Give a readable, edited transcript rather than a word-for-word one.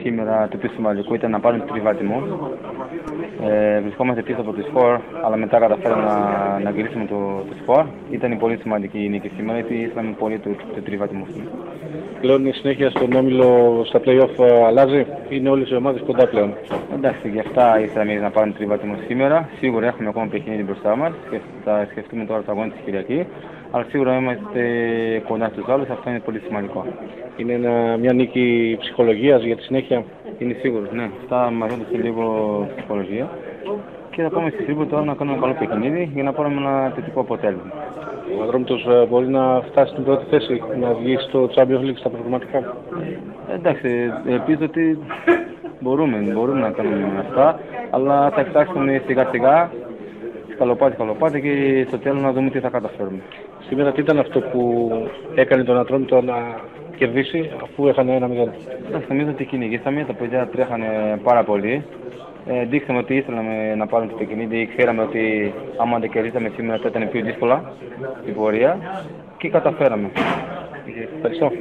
Σήμερα το πιο σημαντικό ήταν να πάρουν το τριβάτιμο. Βρισκόμαστε πίσω από το σκορ, αλλά μετά καταφέραμε να γυρίσουμε το σκορ. Ήταν πολύ σημαντική η νίκη σήμερα, γιατί ήθελαμε πολύ το τριβάτιμο. Πλέον η συνέχεια στον όμιλο στα play-off αλλάζει, είναι όλες οι ομάδες κοντά πλέον. Εντάξει, γι' αυτά ήθελαμε να πάρουμε το τριβάτιμο σήμερα. Σίγουρα έχουμε ακόμα παιχνίδι μπροστά μας και θα σκεφτούμε τώρα το αγώνα της Κυριακής. Αλλά σίγουρα είμαστε κοντά στους άλλους, αυτό είναι πολύ σημαντικό. Είναι μια νίκη ψυχολογίας για τη συνέχεια. Είναι σίγουρο, ναι. Αυτά μας έδωσε λίγο ψυχολογία. Και θα πάμε στη Τρίπολη τώρα να κάνουμε ένα καλό παιχνίδι για να πάρουμε ένα θετικό αποτέλεσμα. Ο Ατρόμητος μπορεί να φτάσει στην πρώτη θέση, να βγει στο Champions League στα προγραμματικά. Εντάξει, ελπίζω ότι μπορούμε να κάνουμε αυτά, αλλά θα κοιτάξουμε σιγά σιγά, σκαλοπάτι και στο τέλος να δούμε τι θα καταφέρουμε. Σήμερα τι ήταν αυτό που έκανε τον Ατρόμητο να κερδίσει αφού έχανε 1-0? Εντάξει, νομίζω ότι κυνηγήσαμε, τα παιδιά τρέχανε πάρα πολύ. Δείξαμε ότι ήθελαμε να πάρουμε το παιχνίδι, ξέραμε ότι άμα δεν κερδίσαμε σήμερα θα ήταν πιο δύσκολα η πορεία και καταφέραμε. Ευχαριστώ.